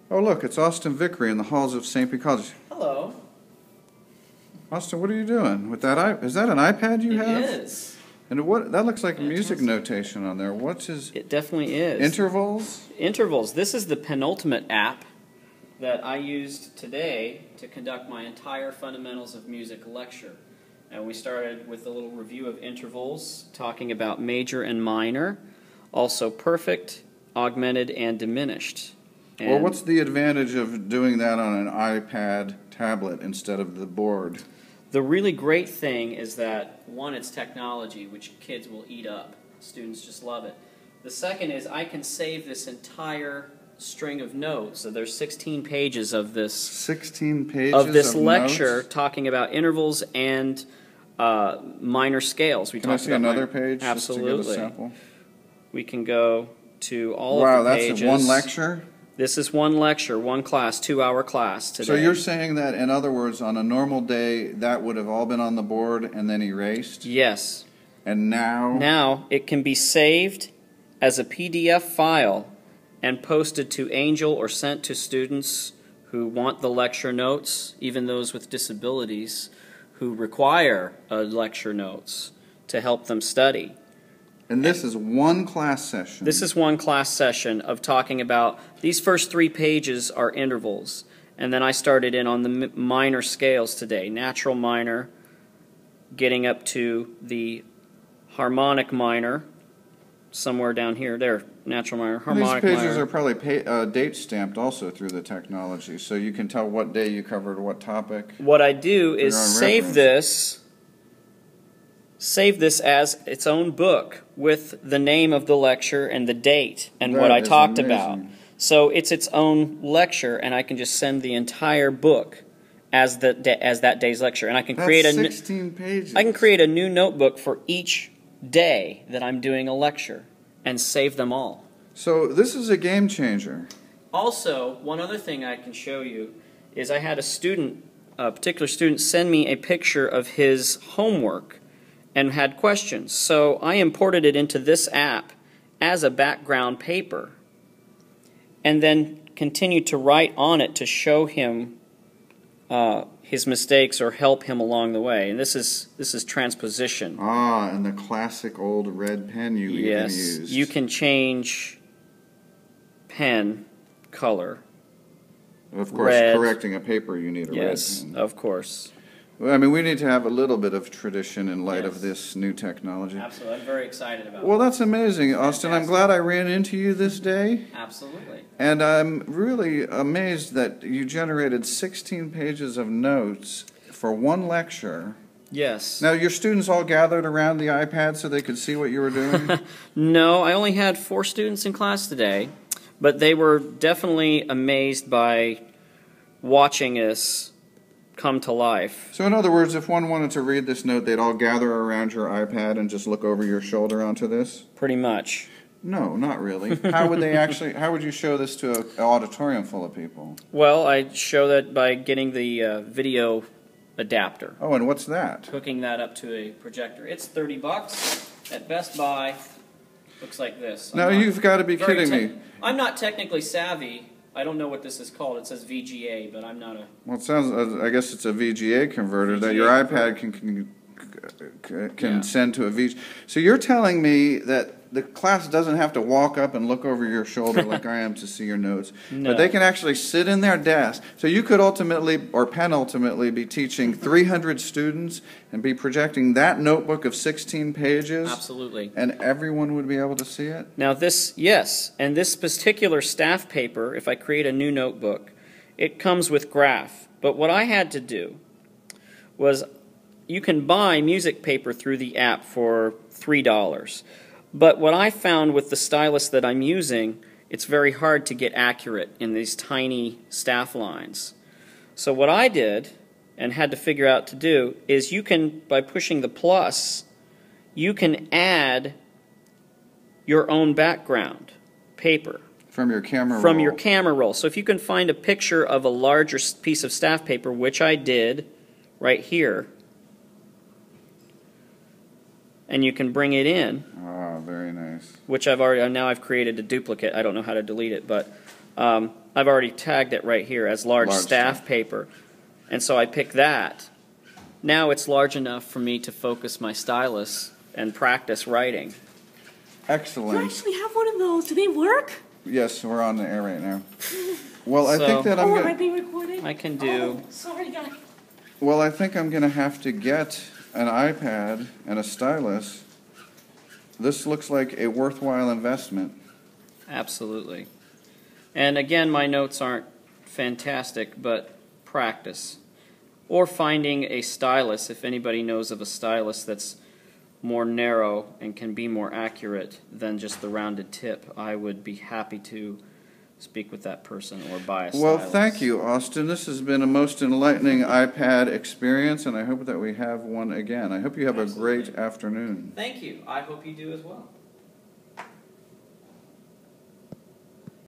Oh, look, it's Austin Vickrey in the halls of St. Pete College. Hello. Austin, what are you doing with that? Is that an iPad you have? It is. And what? That looks like music notation on there. What's his? It definitely is. Intervals? Intervals. This is the penultimate app that I used today to conduct my entire Fundamentals of Music lecture. And we started with a little review of intervals, talking about major and minor, also perfect, augmented, and diminished. And well, what's the advantage of doing that on an iPad tablet instead of the board? The really great thing is that, one, it's technology, which kids will eat up. Students just love it. The second is I can save this entire string of notes. So there's 16 pages of this 16 pages of this of lecture notes? Talking about intervals and minor scales. Can I see another page? Absolutely. Just to get a sample? We can go to all wow, of the pages. Wow, that's one lecture? This is one lecture, one class, 2-hour class today. So you're saying that, in other words, on a normal day, that would have all been on the board and then erased? Yes. And now? Now it can be saved as a PDF file and posted to Angel or sent to students who want the lecture notes, even those with disabilities who require lecture notes to help them study. And this is one class session. This is one class session of talking about, these first 3 pages are intervals. And then I started in on the minor scales today. Natural minor, getting up to the harmonic minor, somewhere down here. There, natural minor, harmonic minor. These pages are probably date stamped also through the technology, so you can tell what day you covered what topic. What I do is save this as its own book with the name of the lecture and the date and what I talked about. So it's its own lecture, and I can just send the entire book as that day's lecture, and I can create 16 pages. I can create a new notebook for each day that I'm doing a lecture and save them all. So this is a game changer. Also, one other thing I can show you is I had a particular student, send me a picture of his homework and had questions. So I imported it into this app as a background paper and then continued to write on it to show him his mistakes or help him along the way. And this is transposition. Ah, and the classic old red pen you even used. Yes, you can change pen color. Of course, correcting a paper you need a red pen. Yes, of course. Well, I mean, we need to have a little bit of tradition in light of this new technology. Absolutely. I'm very excited about it. Well, that's amazing, Austin. I'm glad I ran into you this day. Absolutely. And I'm really amazed that you generated 16 pages of notes for one lecture. Yes. Now, your students all gathered around the iPad so they could see what you were doing? No, I only had 4 students in class today, but they were definitely amazed by watching us come to life. So in other words, if one wanted to read this note, they'd all gather around your iPad and just look over your shoulder onto this? Pretty much. No, not really. How would you show this to an auditorium full of people? Well, I show that by getting the video adapter. Oh, and what's that? Hooking that up to a projector. It's $30 at Best Buy. Looks like this. Now, you've got to be kidding me. I'm not technically savvy. I don't know what this is called. It says VGA, but I'm not a... Well, it sounds, I guess it's a VGA converter that your iPad can send to a VGA. So you're telling me that the class doesn't have to walk up and look over your shoulder like I am to see your notes, but they can actually sit in their desk. So you could ultimately, or penultimately, be teaching 300 students and be projecting that notebook of 16 pages. Absolutely. And everyone would be able to see it? Now this, yes, and this particular staff paper, if I create a new notebook, it comes with graph. But what I had to do was, you can buy music paper through the app for $3. But what I found with the stylus that I'm using, it's very hard to get accurate in these tiny staff lines. So what I did, and had to figure out to do, is you can, by pushing the plus, you can add your own background paper. From your camera roll. From your camera roll. So if you can find a picture of a larger piece of staff paper, which I did right here, and you can bring it in. Ah, very nice. Which now I've created a duplicate. I don't know how to delete it, but I've already tagged it right here as large staff paper. And so I pick that. Now it's large enough for me to focus my stylus and practice writing. Excellent. You actually have one of those. Do they work? Yes, we're on the air right now. Well, I So- think that I'm Am I going. being recorded? I can do. Oh, sorry, guys. Well, I think I'm going to have to get an iPad and a stylus. This looks like a worthwhile investment. Absolutely. And again, my notes aren't fantastic, but practice. Or finding a stylus, if anybody knows of a stylus that's more narrow and can be more accurate than just the rounded tip, I would be happy to speak with that person or buy a stylus. Well, thank you, Austin. This has been a most enlightening iPad experience, and I hope that we have one again. I hope you have a great afternoon. Thank you. I hope you do as well.